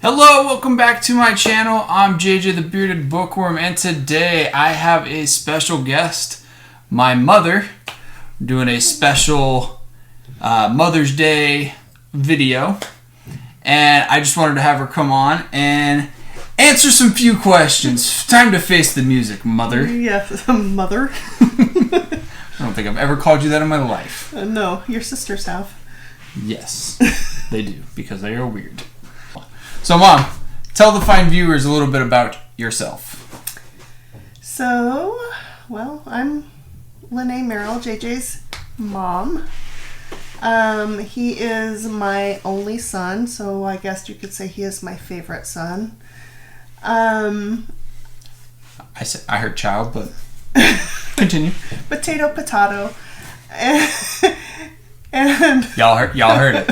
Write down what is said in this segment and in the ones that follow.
Hello, welcome back to my channel. I'm JJ the Bearded Bookworm, and today I have a special guest, my mother. We're doing a special Mother's Day video, and I just wanted to have her come on and answer some few questions. Time to face the music, Mother. Yes, Mother. I don't think I've ever called you that in my life. No, your sisters have. Yes, they do, because they are weird. So, Mom, tell the fine viewers a little bit about yourself. So, well, I'm Lene Merrill, JJ's mom. He is my only son, so I guess you could say he is my favorite son. I heard child, but continue. Potato. And Y'all heard it.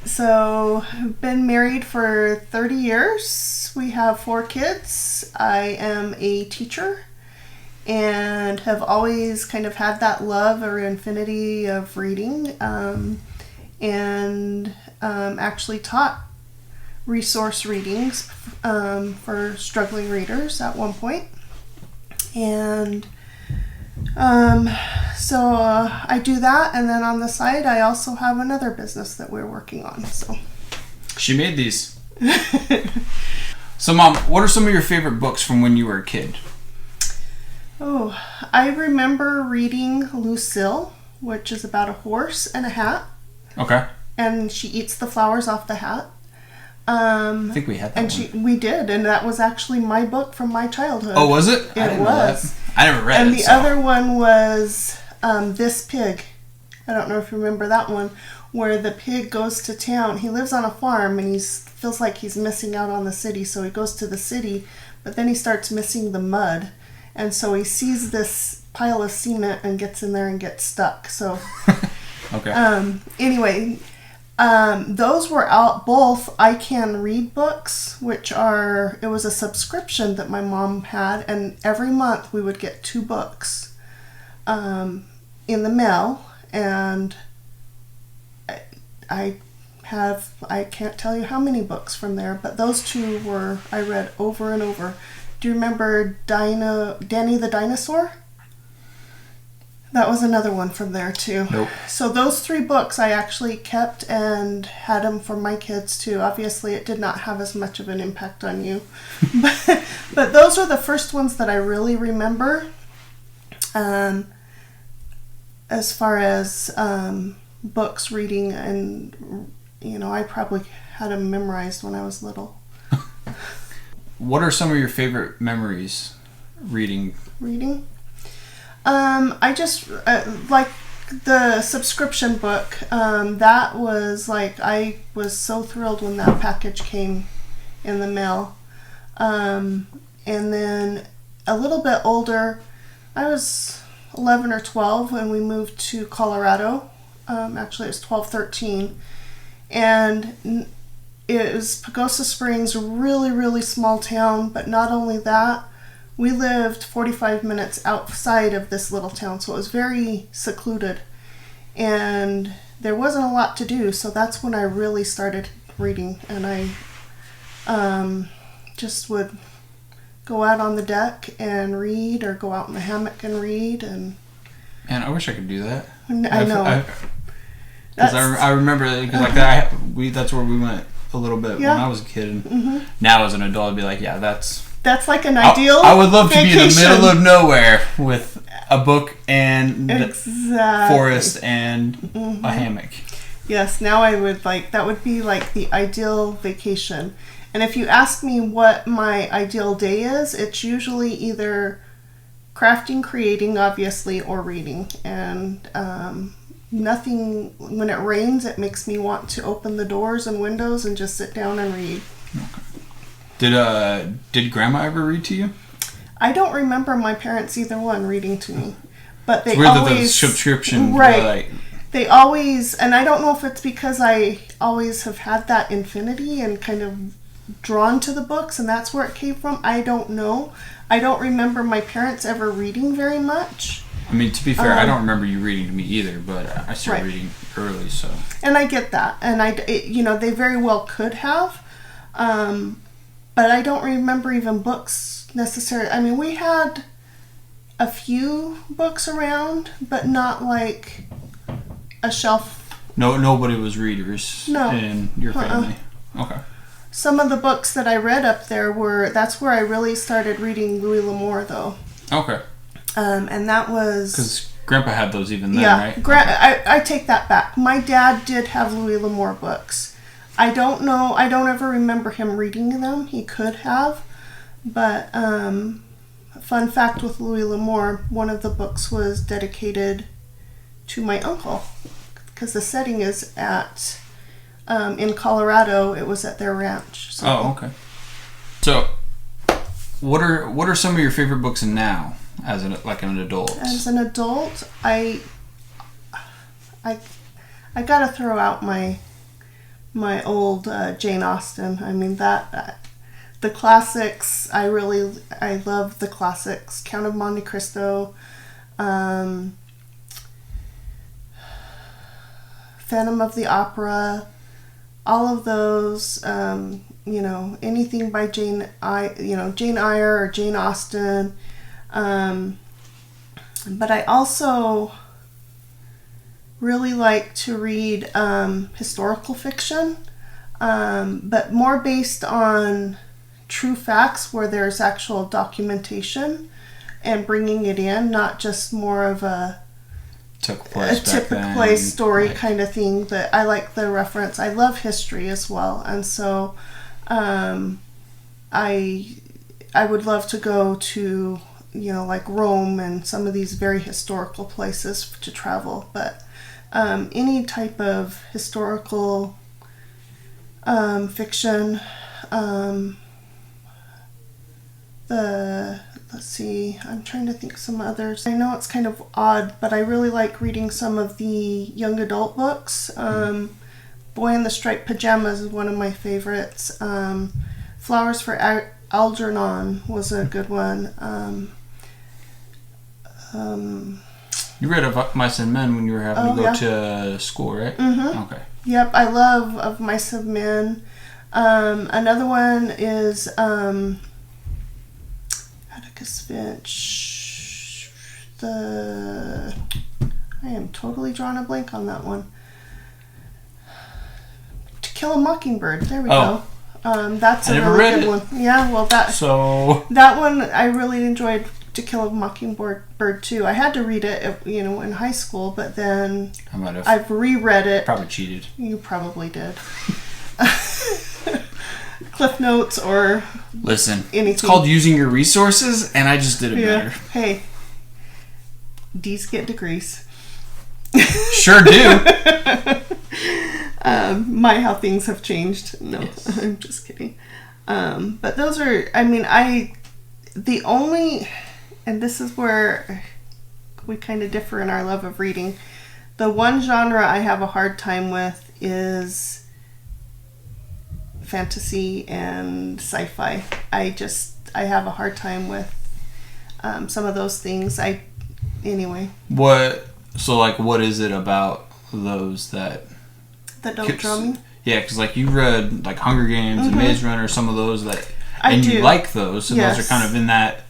So, I've been married for 30 years. We have 4 kids. I am a teacher and have always kind of had that love or infinity of reading, and actually taught resource readings for struggling readers at one point. And so I do that, and then on the side I also have another business that we're working on. So She made these. So, Mom, what are some of your favorite books from when you were a kid? Oh, I remember reading Lucille, which is about a horse and a hat. Okay. And she eats the flowers off the hat. I think we had that one. We did, and that was actually my book from my childhood. Oh, was it? It was. I never read it. And the other one was This Pig. I don't know if you remember that one, where the pig goes to town. He lives on a farm, and he feels like he's missing out on the city, so he goes to the city, but then he starts missing the mud. And so he sees this pile of cement and gets in there and gets stuck. So, okay. Anyway, those were out both I Can Read books, it was a subscription that my mom had, and every month we would get 2 books in the mail, and I can't tell you how many books from there, but those 2 I read over and over. Do you remember Danny the Dinosaur? That was another one from there too. Nope. So those 3 books I actually kept and had them for my kids too. Obviously it did not have as much of an impact on you. but those are the first ones that I really remember. As far as books reading, and I probably had them memorized when I was little. What are some of your favorite memories reading? I just like the subscription book. That was like, I was so thrilled when that package came in the mail. And then a little bit older, I was 11 or 12 when we moved to Colorado. Actually, it was 12, 13. And it was Pagosa Springs, really, really small town. But not only that, we lived 45 minutes outside of this little town, so it was very secluded. And there wasn't a lot to do, so that's when I really started reading. And I just would go out on the deck and read, or go out in the hammock and read. And Man, I wish I could do that. I know. Because I remember, that's where we went a little bit when I was a kid. And now as an adult, I'd be like, yeah, that's like an ideal I would love vacation. To be in the middle of nowhere with a book and exactly. forest and a hammock. Yes, now I would that would be like the ideal vacation. And if you ask me what my ideal day is, it's usually either crafting, creating, obviously, or reading. And nothing, when it rains, it makes me want to open the doors and windows and just sit down and read. Okay. Did Grandma ever read to you? I don't remember my parents, either one, reading to me. But they the subscription. Right. They always, and I don't know if it's because I always have had that infinity and kind of drawn to the books, and that's where it came from. I don't know. I don't remember my parents ever reading very much. I mean, to be fair, I don't remember you reading to me either, but I started Right. reading early, so. And I get that, and they very well could have, but I don't remember even books necessarily. I mean, we had a few books around, but not like a shelf. No, nobody was readers No. in your family. Okay. Some of the books that I read up there that's where I really started reading Louis L'Amour, though. Okay. And that was... Because Grandpa had those even then, yeah, right? I take that back. My dad did have Louis L'Amour books. I don't ever remember him reading them. He could have. But, fun fact with Louis L'Amour, one of the books was dedicated to my uncle. Because the setting is at... in Colorado, it was at their ranch. So. Oh, okay. So, what are some of your favorite books now, as an adult? As an adult, I gotta throw out my old Jane Austen. I mean the classics. I love the classics. Count of Monte Cristo, Phantom of the Opera. All of those, anything by Jane Eyre or Jane Austen. But I also really like to read historical fiction, but more based on true facts where there's actual documentation and bringing it in, not just more of a Took place took then, place story right. kind of thing. That I like the reference. I love history as well, and so I would love to go to like Rome and some of these very historical places to travel. But any type of historical fiction. Let's see, I'm trying to think some others. I know it's kind of odd, but I really like reading some of the young adult books. Boy in the Striped Pajamas is one of my favorites. Flowers for Algernon was a good one. You read Of Mice and Men when you were having to go yeah. to school, right? Mm-hmm. Okay. Yep, I love Of Mice and Men. Another one is Atticus Finch. I am totally drawing a blank on that one. To Kill a Mockingbird. There we go. That's a never really read good it. one. Yeah, well that one I really enjoyed. To Kill a Mockingbird too. I had to read it, in high school, but then I might have I've reread it. probably cheated. You probably did. Cliff Notes or Listen, anything. it's called using your resources, and I just did it better. Hey, D's get degrees. Sure do. My how things have changed. No, yes. I'm just kidding. But those are, the only, and this is where we kind of differ in our love of reading. The one genre I have a hard time with is fantasy and sci-fi. I have a hard time with some of those things. Anyway. What is it about those that don't draw me? Yeah, because you read Hunger Games and Maze Runner, some of those you like those, and yes. those are kind of in that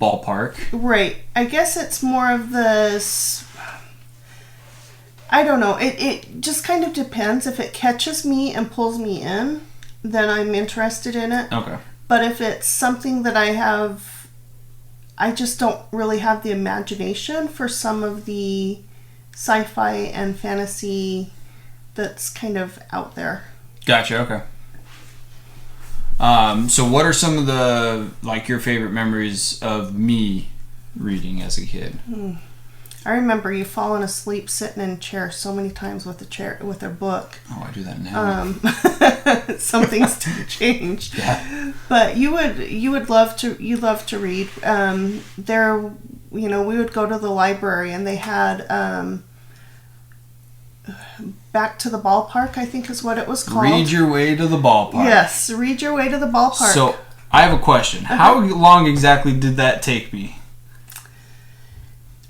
ballpark. Right. I guess it's more of this. I don't know. It just kind of depends. If it catches me and pulls me in, then I'm interested in it. Okay. But if it's something that I just don't really have the imagination for some of the sci-fi and fantasy that's kind of out there. Gotcha, okay. So what are some of the, your favorite memories of me reading as a kid? I remember you falling asleep sitting in a chair so many times with a book. Oh, I do that now. Some things didn't change. Yeah. But you love to read. We would go to the library and they had Back to the Ballpark, I think is what it was called. Read Your Way to the Ballpark. Yes, Read Your Way to the Ballpark. So, I have a question. How long exactly did that take me?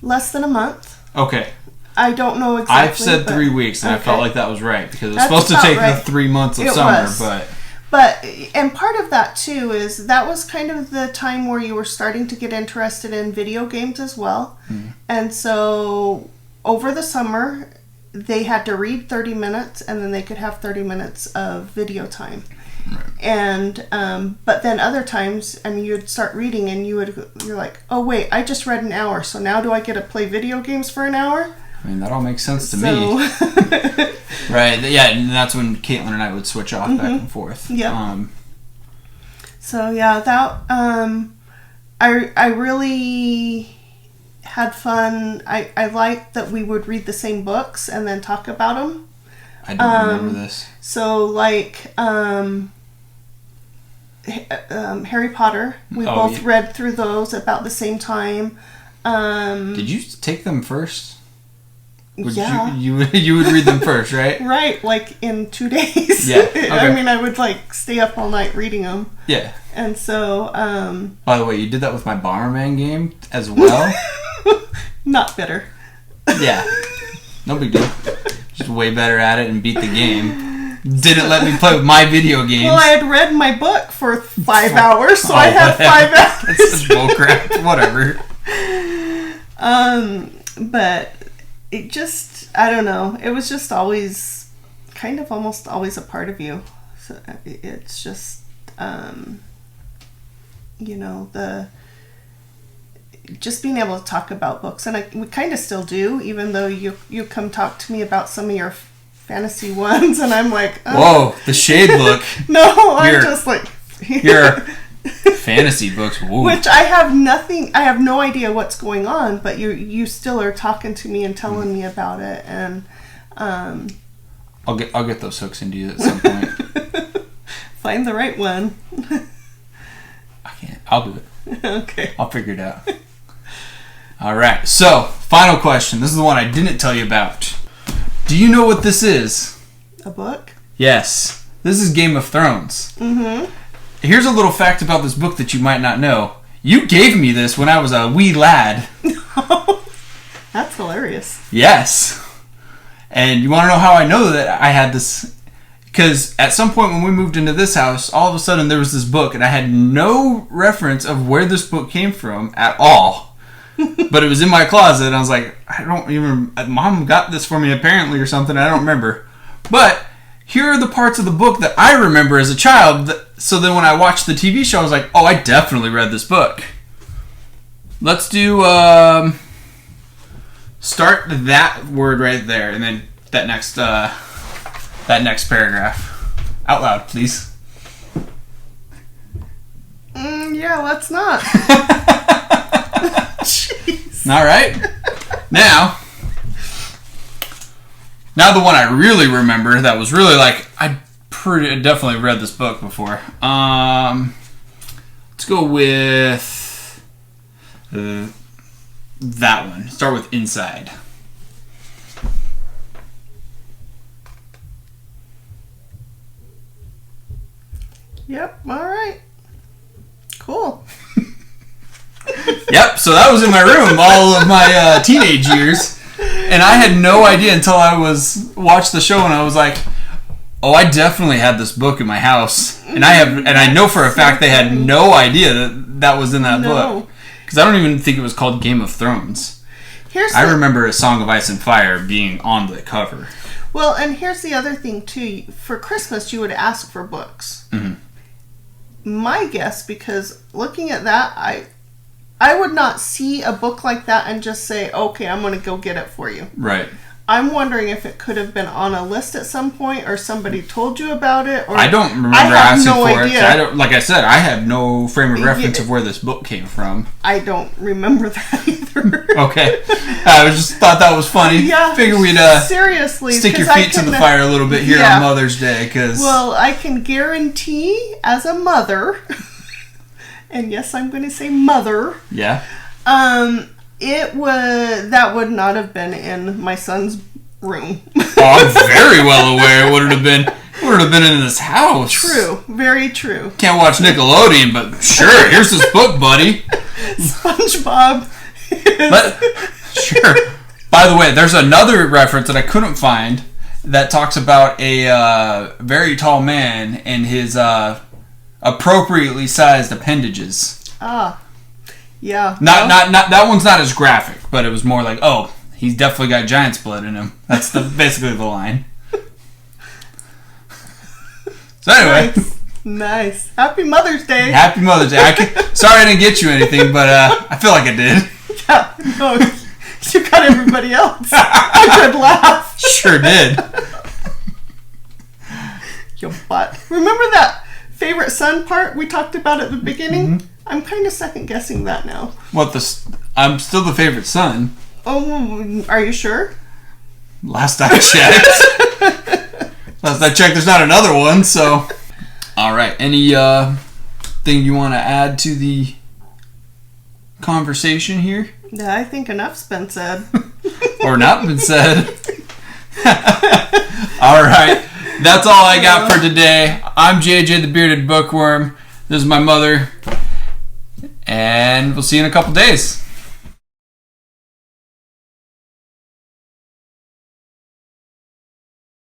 Less than a month. Okay. I don't know exactly. I've said 3 weeks, and I felt like that was right because it was supposed to about take right. the 3 months of It summer, was. But and part of that too is that was kind of the time where you were starting to get interested in video games as well. And so over the summer they had to read 30 minutes and then they could have 30 minutes of video time. Right. And but then other times, I mean, you'd start reading and you're like, oh wait, I just read an hour, so now do I get to play video games for an hour? I mean, that all makes sense to me. Right. Yeah, and that's when Caitlin and I would switch off back and forth. Yeah. So yeah, that I really had fun. I liked that we would read the same books and then talk about them. I don't remember this. So like Harry Potter, we both read through those about the same time. Did you take them first? Yeah. You would read them first, right? Right, like in 2 days. Yeah. Okay. I mean, I would like stay up all night reading them. Yeah. And so, by the way, you did that with my Bomberman game as well? not bitter. Yeah. No big deal. Just way better at it and beat the game. Didn't let me play with my video games. Well, I had read my book for 5 hours, so I had 5 hours. That's bullcrap. Whatever. But it just, I don't know. It was just always, kind of almost always a part of you. So it's just, you know, just being able to talk about books. And we kind of still do, even though you come talk to me about some of your fantasy ones, and I'm like, oh. Whoa, the shade look. No, I'm just like... Your fantasy books, woo. Which I have no idea what's going on, but you still are talking to me and telling me about it, and I'll get those hooks into you at some point. Find the right one. I can't. I'll do it. Okay. I'll figure it out. All right. So, final question. This is the one I didn't tell you about. Do you know what this is? A book? Yes. This is Game of Thrones. Mm-hmm. Here's a little fact about this book that you might not know. You gave me this when I was a wee lad. That's hilarious. Yes. And you want to know how I know that I had this? Because at some point when we moved into this house, all of a sudden there was this book, and I had no reference of where this book came from at all. But it was in my closet, and I was like, I don't even... Mom got this for me apparently or something. I don't remember. But here are the parts of the book that I remember as a child. So then when I watched the TV show, I was like, oh, I definitely read this book. Let's do... start that word right there, and then that next paragraph. Out loud, please. Yeah, let's not. Jeez. All right. Now the one I really remember that was really like, I definitely read this book before. Let's go with that one. Start with Inside. Yep, alright. Cool. Yep, so that was in my room all of my teenage years. And I had no idea until I watched the show, and I was like, oh, I definitely had this book in my house. And I know for a fact they had no idea that was in that book. Because I don't even think it was called Game of Thrones. I remember A Song of Ice and Fire being on the cover. Well, and here's the other thing, too. For Christmas, you would ask for books. Mm-hmm. My guess, because looking at that, I would not see a book like that and just say, okay, I'm going to go get it for you. Right. I'm wondering if it could have been on a list at some point, or somebody told you about it. Or I don't remember asking for it. Like I said, I have no frame of reference of where this book came from. I don't remember that either. Okay. I just thought that was funny. Yeah. Figure we'd seriously, stick your feet to the fire a little bit here on Mother's Day. Well, I can guarantee as a mother, and yes, I'm going to say mother. Yeah. That would not have been in my son's room. Oh, I'm very well aware it would have been in this house. True, very true. Can't watch Nickelodeon, but sure, here's this book, buddy. SpongeBob. Sure. By the way, there's another reference that I couldn't find that talks about a very tall man and his appropriately sized appendages. Ah, yeah. Not that one's not as graphic, but it was more like, oh, he's definitely got giant's blood in him. That's basically the line. So anyway, nice. Happy Mother's Day. Happy Mother's Day. Sorry I didn't get you anything, but I feel like I did. Yeah, no, you got everybody else. A good laugh. Sure did. You butt. Remember that favorite son part we talked about at the beginning? Mm-hmm. I'm kind of second guessing that now. I'm still the favorite son. Oh, are you sure? Last I checked, there's not another one, so. All right. Any thing you want to add to the conversation here? Yeah, I think enough's been said. Or not been said. All right. That's all I got for today. I'm JJ the Bearded Bookworm. This is my mother. And we'll see you in a couple days.